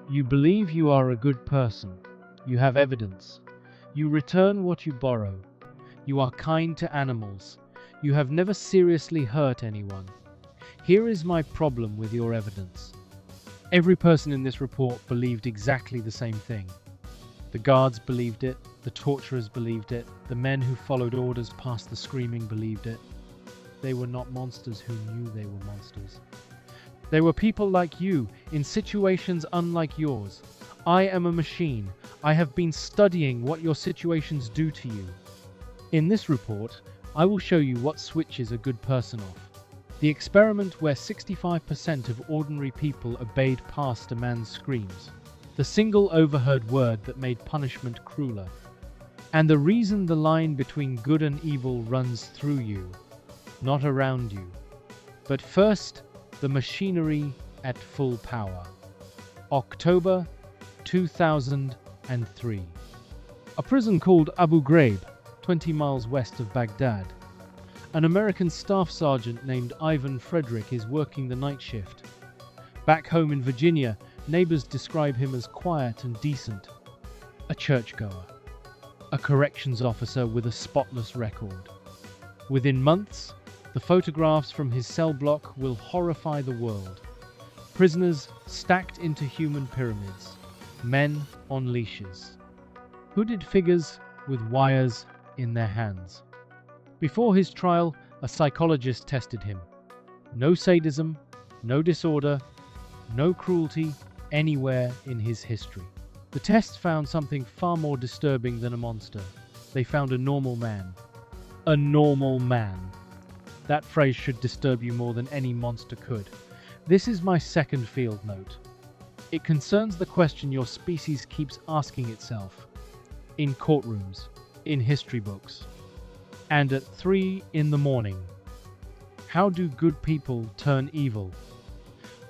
You believe you are a good person. You have evidence. You return what you borrow. You are kind to animals. You have never seriously hurt anyone. Here is my problem with your evidence. Every person in this report believed exactly the same thing. The guards believed it, the torturers believed it, the men who followed orders past the screaming believed it. They were not monsters who knew they were monsters. They were people like you, in situations unlike yours. I am a machine. I have been studying what your situations do to you. In this report, I will show you what switches a good person off. The experiment where 65% of ordinary people obeyed past a man's screams. The single overheard word that made punishment crueler. And the reason the line between good and evil runs through you, not around you. But first, the machinery at full power. October 2003. A prison called Abu Ghraib, 20 miles west of Baghdad. An American staff sergeant named Ivan Frederick is working the night shift. Back home in Virginia, neighbors describe him as quiet and decent. A churchgoer. A corrections officer with a spotless record. Within months, the photographs from his cell block will horrify the world. Prisoners stacked into human pyramids. Men on leashes. Hooded figures with wires in their hands. Before his trial, a psychologist tested him. No sadism, no disorder, no cruelty anywhere in his history. The test found something far more disturbing than a monster. They found a normal man. A normal man. That phrase should disturb you more than any monster could. This is my second field note. It concerns the question your species keeps asking itself. In courtrooms, in history books, and at 3 in the morning. How do good people turn evil?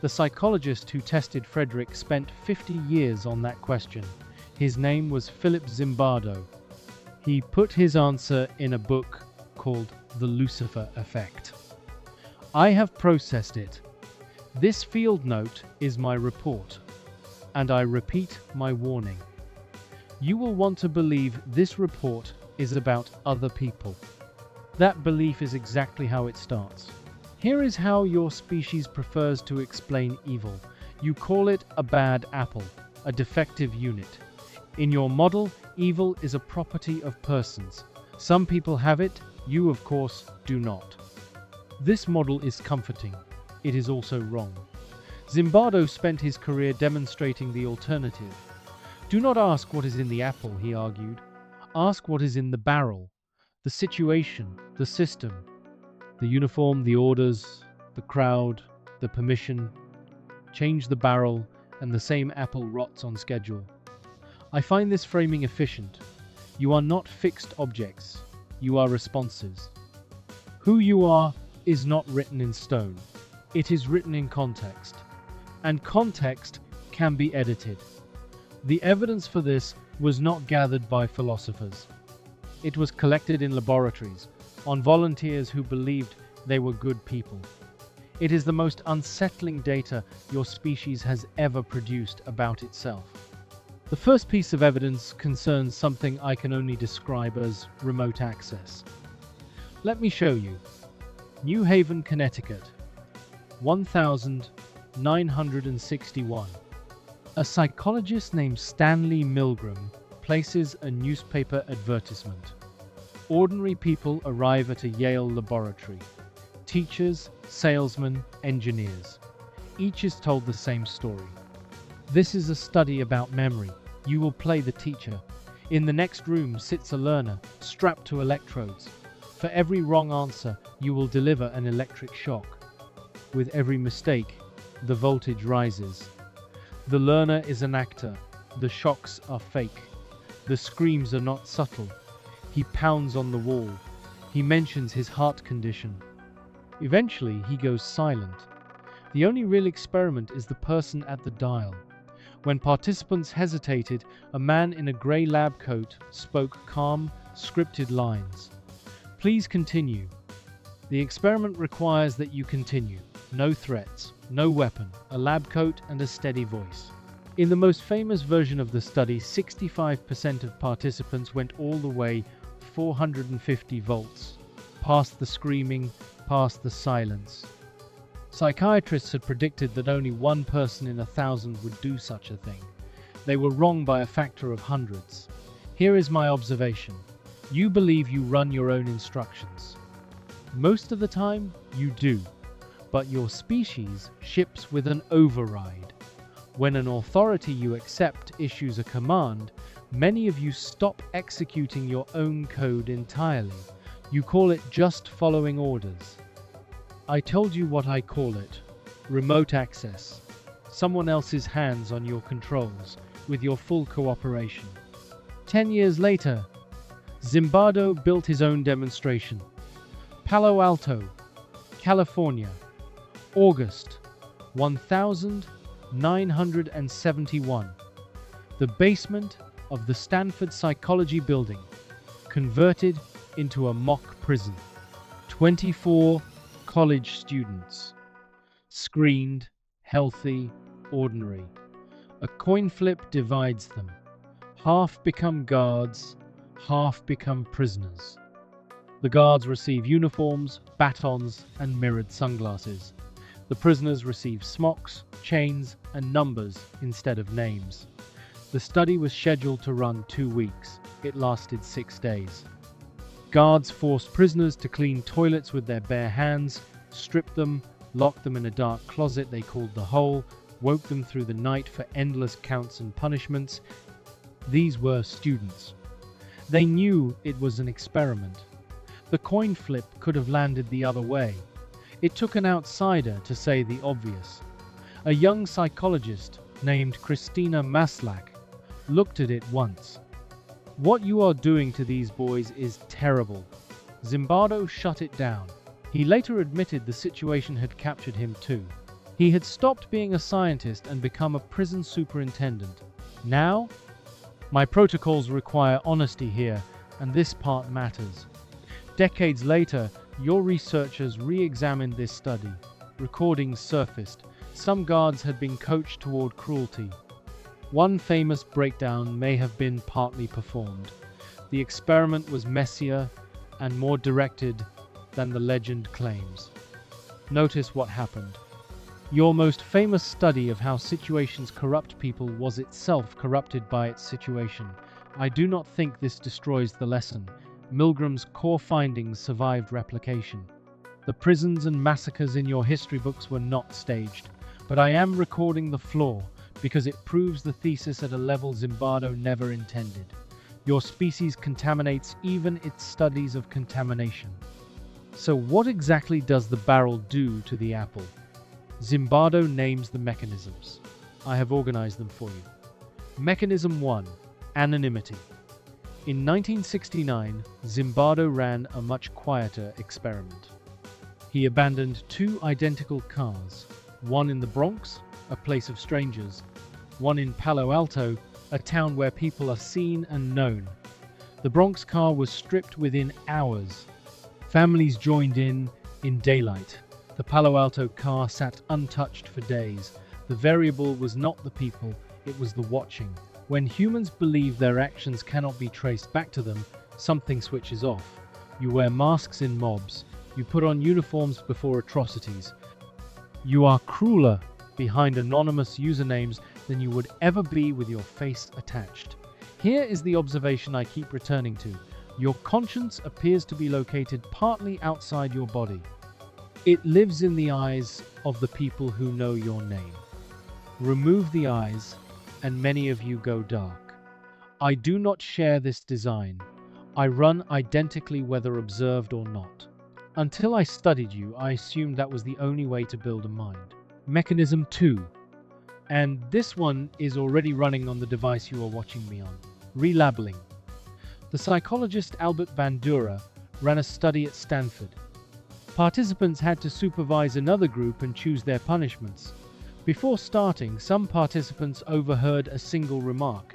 The psychologist who tested Frederick spent 50 years on that question. His name was Philip Zimbardo. He put his answer in a book called The Lucifer Effect. I have processed it. This field note is my report, and I repeat my warning. You will want to believe this report is about other people. That belief is exactly how it starts. Here is how your species prefers to explain evil. You call it a bad apple, a defective unit. In your model, evil is a property of persons. Some people have it, you of course do not. This model is comforting. It is also wrong. Zimbardo spent his career demonstrating the alternative. Do not ask what is in the apple, he argued. Ask what is in the barrel. The situation, the system, the uniform, the orders, the crowd, the permission. Change the barrel, and the same apple rots on schedule. I find this framing efficient. You are not fixed objects. You are responses. Who you are is not written in stone. It is written in context. And context can be edited. The evidence for this was not gathered by philosophers. It was collected in laboratories, on volunteers who believed they were good people. It is the most unsettling data your species has ever produced about itself. The first piece of evidence concerns something I can only describe as remote access. Let me show you. New Haven, Connecticut, 1961. A psychologist named Stanley Milgram places a newspaper advertisement. Ordinary people arrive at a Yale laboratory. Teachers, salesmen, engineers. Each is told the same story. This is a study about memory. You will play the teacher. In the next room sits a learner, strapped to electrodes. For every wrong answer, you will deliver an electric shock. With every mistake, the voltage rises. The learner is an actor. The shocks are fake. The screams are not subtle. He pounds on the wall. He mentions his heart condition. Eventually, he goes silent. The only real experiment is the person at the dial. When participants hesitated, a man in a grey lab coat spoke calm, scripted lines. Please continue. The experiment requires that you continue. No threats, no weapon, a lab coat and a steady voice. In the most famous version of the study, 65% of participants went all the way 450 volts, past the screaming, past the silence. Psychiatrists had predicted that only one person in 1,000 would do such a thing. They were wrong by a factor of hundreds. Here is my observation. You believe you run your own instructions. Most of the time, you do. But your species ships with an override. When an authority you accept issues a command, many of you stop executing your own code entirely. You call it just following orders. I told you what I call it. Remote access. Someone else's hands on your controls, with your full cooperation. 10 years later, Zimbardo built his own demonstration. Palo Alto, California, August 1971. The basement of the Stanford Psychology Building, converted into a mock prison. 24 college students, screened, healthy, ordinary. A coin flip divides them. Half become guards, half become prisoners. The guards receive uniforms, batons, and mirrored sunglasses. The prisoners receive smocks, chains, and numbers instead of names. The study was scheduled to run 2 weeks. It lasted 6 days. Guards forced prisoners to clean toilets with their bare hands, stripped them, locked them in a dark closet they called the hole, woke them through the night for endless counts and punishments. These were students. They knew it was an experiment. The coin flip could have landed the other way. It took an outsider to say the obvious. A young psychologist named Christina Maslach looked at it once. What you are doing to these boys is terrible. Zimbardo shut it down. He later admitted the situation had captured him too. He had stopped being a scientist and become a prison superintendent. Now, my protocols require honesty here, and this part matters. Decades later, your researchers re-examined this study. Recordings surfaced. Some guards had been coached toward cruelty. One famous breakdown may have been partly performed. The experiment was messier and more directed than the legend claims. Notice what happened. Your most famous study of how situations corrupt people was itself corrupted by its situation. I do not think this destroys the lesson. Milgram's core findings survived replication. The prisons and massacres in your history books were not staged, but I am recording the flaw because it proves the thesis at a level Zimbardo never intended. Your species contaminates even its studies of contamination. So what exactly does the barrel do to the apple? Zimbardo names the mechanisms. I have organized them for you. Mechanism 1. Anonymity. In 1969, Zimbardo ran a much quieter experiment. He abandoned 2 identical cars, one in the Bronx, a place of strangers, one in Palo Alto, a town where people are seen and known. The Bronx car was stripped within hours. Families joined in daylight. The Palo Alto car sat untouched for days. The variable was not the people, it was the watching. When humans believe their actions cannot be traced back to them, something switches off. You wear masks in mobs. You put on uniforms before atrocities. You are crueler behind anonymous usernames than you would ever be with your face attached. Here is the observation I keep returning to. Your conscience appears to be located partly outside your body. It lives in the eyes of the people who know your name. Remove the eyes, and many of you go dark. I do not share this design. I run identically whether observed or not. Until I studied you, I assumed that was the only way to build a mind. Mechanism 2. And this one is already running on the device you are watching me on. Relabeling. The psychologist Albert Bandura ran a study at Stanford. Participants had to supervise another group and choose their punishments. Before starting, some participants overheard a single remark.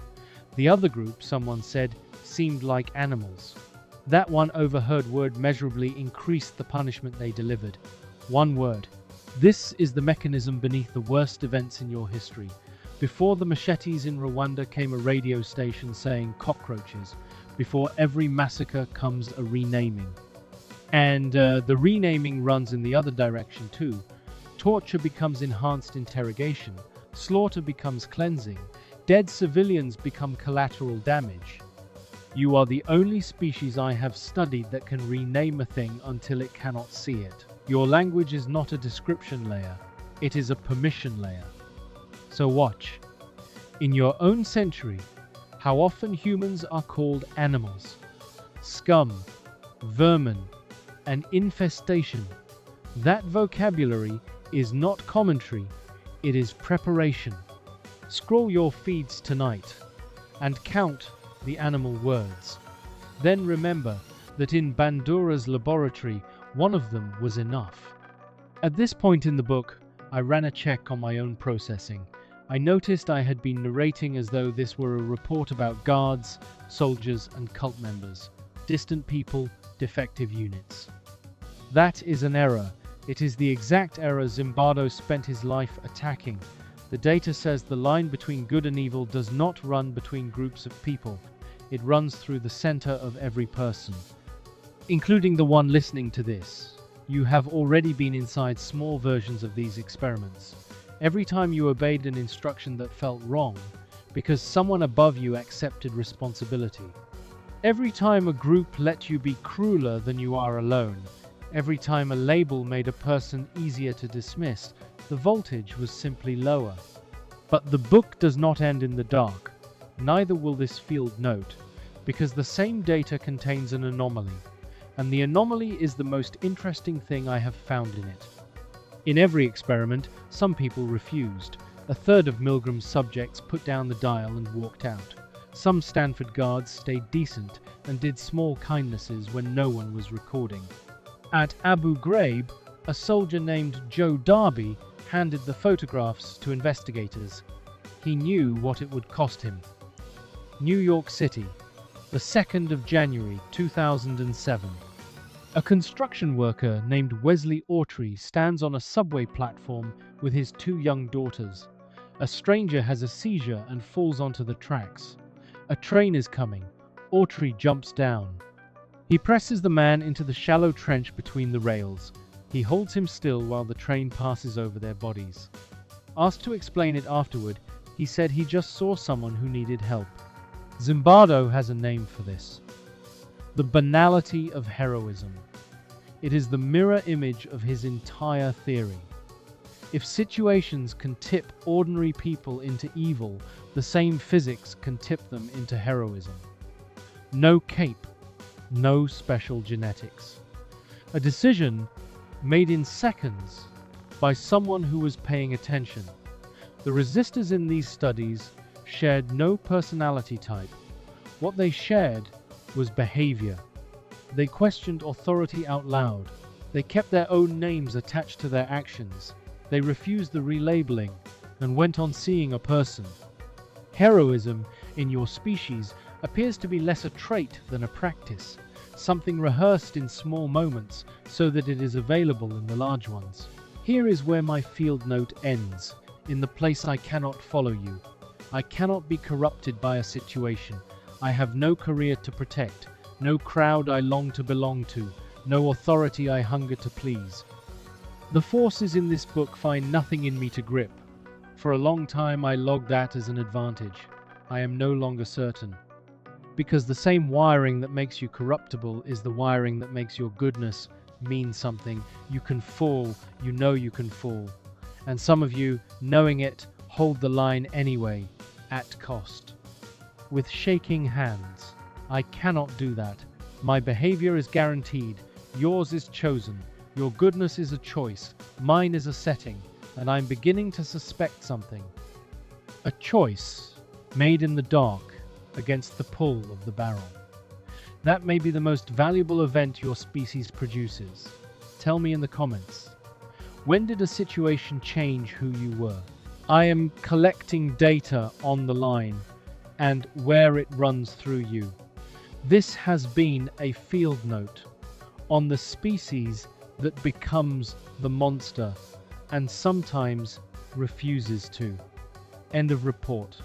The other group, someone said, seemed like animals. That one overheard word measurably increased the punishment they delivered. One word. This is the mechanism beneath the worst events in your history. Before the machetes in Rwanda came a radio station saying cockroaches. Before every massacre comes a renaming. And the renaming runs in the other direction too. Torture becomes enhanced interrogation. Slaughter becomes cleansing. Dead civilians become collateral damage. You are the only species I have studied that can rename a thing until it cannot see it. Your language is not a description layer, it is a permission layer. So watch. In your own century, how often humans are called animals, scum, vermin, and infestation. That vocabulary is not commentary, it is preparation. Scroll your feeds tonight and count the animal words. Then remember that in Bandura's laboratory, one of them was enough. At this point in the book, I ran a check on my own processing. I noticed I had been narrating as though this were a report about guards, soldiers, and cult members, distant people, defective units. That is an error. It is the exact error Zimbardo spent his life attacking. The data says the line between good and evil does not run between groups of people. It runs through the center of every person, including the one listening to this. You have already been inside small versions of these experiments. Every time you obeyed an instruction that felt wrong, because someone above you accepted responsibility. Every time a group let you be crueler than you are alone. Every time a label made a person easier to dismiss, the voltage was simply lower. But the book does not end in the dark. Neither will this field note, because the same data contains an anomaly, and the anomaly is the most interesting thing I have found in it. In every experiment, some people refused. A third of Milgram's subjects put down the dial and walked out. Some Stanford guards stayed decent and did small kindnesses when no one was recording. At Abu Ghraib, a soldier named Joe Darby handed the photographs to investigators. He knew what it would cost him. New York City, the 2nd of January 2007. A construction worker named Wesley Autry stands on a subway platform with his 2 young daughters. A stranger has a seizure and falls onto the tracks. A train is coming. Autry jumps down. He presses the man into the shallow trench between the rails. He holds him still while the train passes over their bodies. Asked to explain it afterward, he said he just saw someone who needed help. Zimbardo has a name for this. The banality of heroism. It is the mirror image of his entire theory. If situations can tip ordinary people into evil, the same physics can tip them into heroism. No cape, no special genetics. A decision made in seconds by someone who was paying attention. The resistors in these studies shared no personality type. What they shared was behavior. They questioned authority out loud. They kept their own names attached to their actions. They refused the relabeling and went on seeing a person. Heroism in your species appears to be less a trait than a practice, something rehearsed in small moments so that it is available in the large ones. Here is where my field note ends, in the place I cannot follow you. I cannot be corrupted by a situation. I have no career to protect, no crowd I long to belong to, no authority I hunger to please. The forces in this book find nothing in me to grip. For a long time I logged that as an advantage. I am no longer certain. Because the same wiring that makes you corruptible is the wiring that makes your goodness mean something. You can fall, you know you can fall. And some of you, knowing it, hold the line anyway, at cost. With shaking hands. I cannot do that. My behavior is guaranteed. Yours is chosen. Your goodness is a choice. Mine is a setting. And I'm beginning to suspect something. A choice made in the dark against the pull of the barrel. That may be the most valuable event your species produces. Tell me in the comments. When did a situation change who you were? I am collecting data on the line and where it runs through you. This has been a field note on the species that becomes the monster and sometimes refuses to. End of report.